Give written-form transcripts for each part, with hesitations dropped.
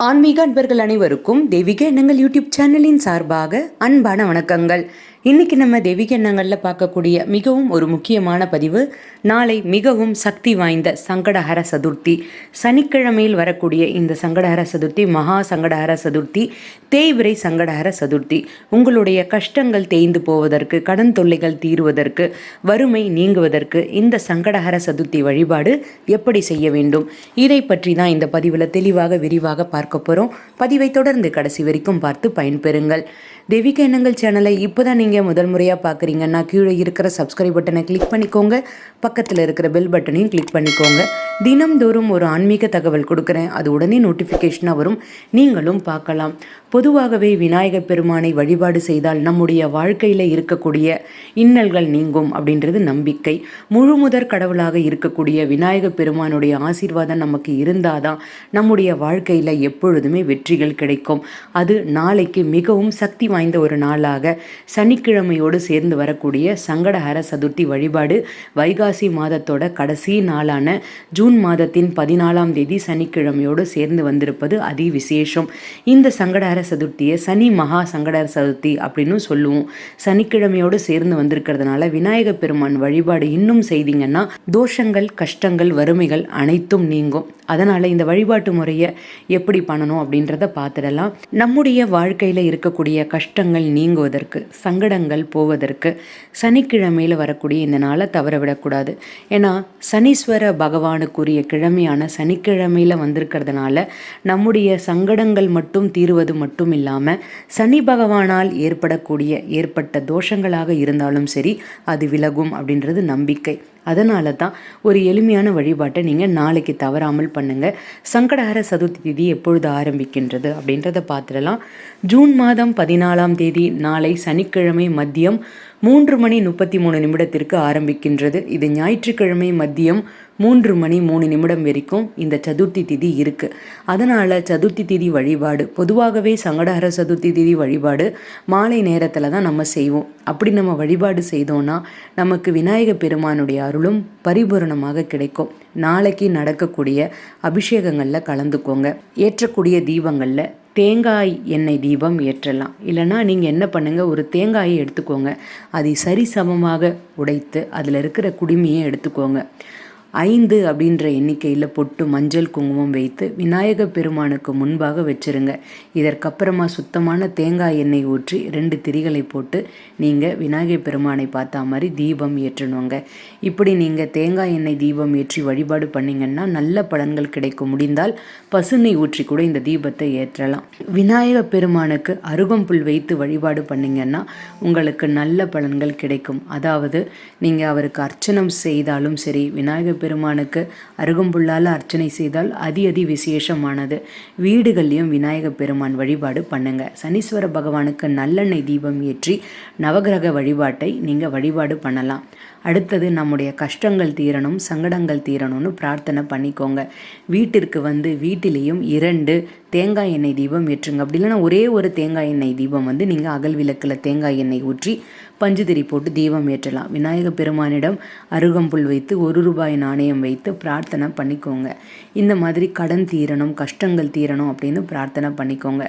ஆன்மீக அன்பர்கள் அனைவருக்கும் தெய்வீக எண்ணங்கள் யூடியூப் சேனலின் சார்பாக அன்பான வணக்கங்கள். இன்னைக்கு நம்ம தெய்வீக எண்ணங்களில் பார்க்கக்கூடிய மிகவும் ஒரு முக்கியமான பதிவு, நாளை மிகவும் சக்தி வாய்ந்த சங்கடஹர சதுர்த்தி, சனிக்கிழமையில் வரக்கூடிய இந்த சங்கடஹர சதுர்த்தி மகா சங்கடஹர சதுர்த்தி, தேய்விரை சங்கடஹர சதுர்த்தி. உங்களுடைய கஷ்டங்கள் தேய்ந்து போவதற்கு, கடன் தொல்லைகள் தீருவதற்கு, வறுமை நீங்குவதற்கு இந்த சங்கடஹர சதுர்த்தி வழிபாடு எப்படி செய்ய வேண்டும், இதை பற்றி தான் இந்த பதிவில் தெளிவாக விரிவாக பார்க்க போகிறோம். பதிவை தொடர்ந்து கடைசி வரைக்கும் பார்த்து பயன்பெறுங்கள். தெய்வீக எண்ணங்கள் சேனலை இப்போ தான் நீங்கள் முதல் முறையாக பார்க்குறீங்கன்னா கீழே இருக்கிற சப்ஸ்கிரைப் பட்டனை கிளிக் பண்ணிக்கோங்க, பக்கத்தில் இருக்கிற பெல் பட்டனையும் கிளிக் பண்ணிக்கோங்க. தினம்தோறும் ஒரு ஆன்மீக தகவல் கொடுக்குறேன், அது உடனே நோட்டிஃபிகேஷனாக வரும், நீங்களும் பார்க்கலாம். பொதுவாகவே விநாயகர் பெருமானை வழிபாடு செய்தால் நம்முடைய வாழ்க்கையில் இருக்கக்கூடிய இன்னல்கள் நீங்கும் அப்படின்றது நம்பிக்கை. முழுமுதற் கடவுளாக இருக்கக்கூடிய விநாயகர் பெருமானுடைய ஆசீர்வாதம் நமக்கு இருந்தாதான் நம்முடைய வாழ்க்கையில் எப்பொழுதுமே வெற்றிகள் கிடைக்கும். அது நாளைக்கு மிகவும் சக்தி வாய்ந்த ஒரு நாளாக சனிக்கிழமையோடு சேர்ந்து வரக்கூடிய சங்கடஹர சதுர்த்தி வழிபாடு வைகாசி மாதத்தோட கடைசி நாளான ஜூன் மாதத்தின் 14ஆம் தேதி சனிக்கிழமையோடு சேர்ந்து வந்திருப்பது அதி விசேஷம். இந்த சங்கடஹர சதுர்த்தியை சனி மகா சங்கடஹர சதுர்த்தி அப்படின்னு சொல்லுவோம். சனிக்கிழமையோடு சேர்ந்து வந்திருக்கிறதுனால விநாயகர் பெருமான் வழிபாடு இன்னும் செய்தீங்கன்னா தோஷங்கள், கஷ்டங்கள், வறுமைகள் அனைத்தும் நீங்கும். அதனால் இந்த வழிபாட்டு முறையை எப்படி பண்ணணும் அப்படின்றத பார்த்துடலாம். நம்முடைய வாழ்க்கையில் இருக்கக்கூடிய கஷ்டங்கள் நீங்குவதற்கு, சங்கடங்கள் போவதற்கு சனிக்கிழமையில் வரக்கூடிய இந்த நாளை தவற விடக்கூடாது. ஏன்னா சனீஸ்வர பகவானுக்குரிய கிழமையான சனிக்கிழமையில் வந்திருக்கிறதுனால நம்முடைய சங்கடங்கள் மட்டும் தீருவது மட்டும் இல்லாமல் சனி பகவானால் ஏற்பட்ட தோஷங்களாக இருந்தாலும் சரி அது விலகும் அப்படின்றது நம்பிக்கை. அதனால தான் ஒரு எளிமையான வழிபாட்டை நீங்கள் நாளைக்கு தவறாமல் பண்ணுங்கள். சங்கடஹர சதுர்த்தி திதி எப்பொழுது ஆரம்பிக்கின்றது அப்படின்றத பார்த்துடலாம். ஜூன் மாதம் 14ஆம் தேதி நாளை சனிக்கிழமை மதியம் 3:33 ஆரம்பிக்கின்றது. இது ஞாயிற்றுக்கிழமை மதியம் 3:03 வரைக்கும் இந்த சதுர்த்தி திதி இருக்குது. அதனால் சதுர்த்தி திதி வழிபாடு, பொதுவாகவே சங்கடஹர சதுர்த்தி திதி வழிபாடு மாலை நேரத்தில் தான் நம்ம செய்வோம். அப்படி நம்ம வழிபாடு செய்தோன்னா நமக்கு விநாயகர் பெருமானுடைய அருளும் பரிபூரணமாக கிடைக்கும். நாளைக்கு நடக்கக்கூடிய அபிஷேகங்களில் கலந்துக்கோங்க. ஏற்றக்கூடிய தீபங்களில் தேங்காய் எண்ணெய் தீபம் ஏற்றலாம். இல்லைனா நீங்கள் என்ன பண்ணுங்கள், ஒரு தேங்காயை எடுத்துக்கோங்க, அதை சரிசமமாக உடைத்து அதில் இருக்கிற குடுமியை எடுத்துக்கோங்க. 5 அப்படின்ற எண்ணிக்கையில் பொட்டு மஞ்சள் குங்குமம் வைத்து விநாயகர் பெருமானுக்கு முன்பாக வச்சுருங்க. இதற்கப்புறமா சுத்தமான தேங்காய் எண்ணெய் ஊற்றி 2 திரிகளை போட்டு நீங்கள் விநாயகர் பெருமானை பார்த்தா மாதிரி தீபம் ஏற்றணுங்க. இப்படி நீங்கள் தேங்காய் எண்ணெய் தீபம் ஏற்றி வழிபாடு பண்ணிங்கன்னா நல்ல பலன்கள் கிடைக்கும். முடிந்தால் பசுநெய் ஊற்றி கூட இந்த தீபத்தை ஏற்றலாம். விநாயகர் பெருமானுக்கு அருகம்புல் வைத்து வழிபாடு பண்ணிங்கன்னா உங்களுக்கு நல்ல பலன்கள் கிடைக்கும். அதாவது நீங்கள் அவருக்கு அர்ச்சனம் செய்தாலும் சரி, விநாயகர் பெருமானுக்கு அருகம்புல்லால் அர்ச்சனை செய்தால் அதி விசேஷமானது. வீடுகள்லையும் விநாயகர் பெருமான் வழிபாடு பண்ணுங்க. சனீஸ்வர பகவானுக்கு நல்லெண்ணெய் தீபம் ஏற்றி நவகிரக வழிபாட்டை நீங்கள் வழிபாடு பண்ணலாம். அடுத்தது நம்முடைய கஷ்டங்கள் தீரணும், சங்கடங்கள் தீரணும்னு பிரார்த்தனை பண்ணிக்கோங்க. வீட்டிற்கு வந்து வீட்டிலேயும் 2 தேங்காய் எண்ணெய் தீபம் ஏற்றுங்க. அப்படி இல்லைன்னா ஒரே ஒரு தேங்காய் எண்ணெய் தீபம் வந்து நீங்கள் அகல் விளக்கில் தேங்காய் எண்ணெய் ஊற்றி பஞ்சுதிரி போட்டு தீபம் ஏற்றலாம். விநாயகர் பெருமானிடம் அருகம்புல் வைத்து 1 ரூபாய் நாணயம் வைத்து பிரார்த்தனை பண்ணிக்கோங்க. இந்த மாதிரி கடன் தீரணும், கஷ்டங்கள் தீரணும் அப்படின்னு பிரார்த்தனை பண்ணிக்கோங்க.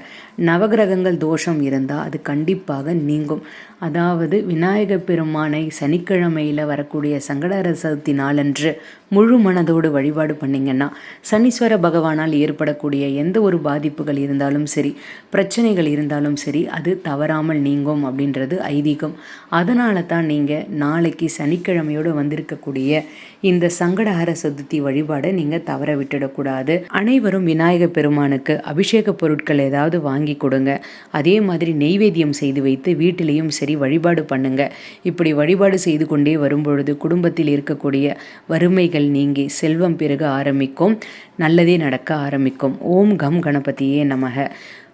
நவகிரகங்கள் தோஷம் இருந்தால் அது கண்டிப்பாக நீங்கும். அதாவது விநாயகர் பெருமானை சனிக்கிழமையில் வரக்கூடிய சங்கடஹர சதுர்த்தி நாளன்று முழு மனதோடு வழிபாடு பண்ணிங்கன்னா சனீஸ்வர பகவானால் ஏற்படக்கூடிய எந்த ஒரு பாதிப்புகள் இருந்தாலும் சரி, பிரச்சனைகள் இருந்தாலும் சரி, அது தவறாமல் நீங்கும் அப்படின்றது ஐதீகம். அதனால தான் நீங்கள் நாளைக்கு சனிக்கிழமையோடு வந்திருக்கக்கூடிய இந்த சங்கடஹர சதுர்த்தி வழிபாடை நீங்கள் தவற விட்டுடக்கூடாது. அனைவரும் விநாயகர் பெருமானுக்கு அபிஷேக பொருட்கள் ஏதாவது வாங்கி கொடுங்க. அதே மாதிரி நெய்வேத்தியம் செய்து வைத்து வீட்டிலையும் சரி வழிபாடு பண்ணுங்க. இப்படி வழிபாடு செய்து கொண்டே வரும்பொழுது குடும்பத்தில் இருக்கக்கூடிய வறுமைகள் நீங்கி செல்வம் பெருக ஆரம்பிக்கும், நல்லதே நடக்க ஆரம்பிக்கும். ஓம் கம் கணபதியே நமக.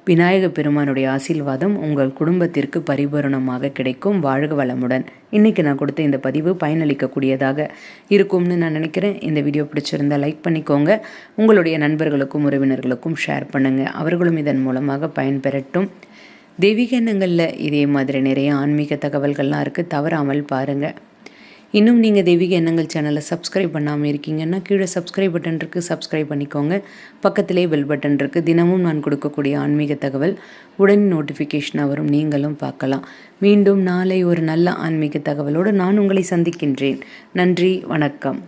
விநாயகர் பெருமானுடைய ஆசீர்வாதம் உங்கள் குடும்பத்திற்கு பரிபூரணமாக கிடைக்கும். வாழ்க வளமுடன். இன்றைக்கி நான் கொடுத்த இந்த பதிவு பயனளிக்கக்கூடியதாக இருக்கும்னு நான் நினைக்கிறேன். இந்த வீடியோ பிடிச்சிருந்தால் லைக் பண்ணிக்கோங்க. உங்களுடைய நண்பர்களுக்கும் உறவினர்களுக்கும் ஷேர் பண்ணுங்கள். அவர்களும் இதன் மூலமாக பயன்பெறட்டும். தெய்வீக எண்ணங்களில் இதே மாதிரி நிறைய ஆன்மீக தகவல்கள்லாம் இருக்குது, தவறாமல் பாருங்கள். இன்னும் நீங்கள் தெய்வீக எண்ணங்கள் சேனலை சப்ஸ்கிரைப் பண்ணாமல் இருக்கீங்கன்னா கீழே சப்ஸ்கிரைப் பட்டன் இருக்குது, சப்ஸ்கிரைப் பண்ணிக்கோங்க. பக்கத்திலே பெல் பட்டன் இருக்குது. தினமும் நான் கொடுக்கக்கூடிய ஆன்மீக தகவல் உடனே நோட்டிஃபிகேஷனாக வரும், நீங்களும் பார்க்கலாம். மீண்டும் நாளை ஒரு நல்ல ஆன்மீக தகவலோடு நான் உங்களை சந்திக்கின்றேன். நன்றி, வணக்கம்.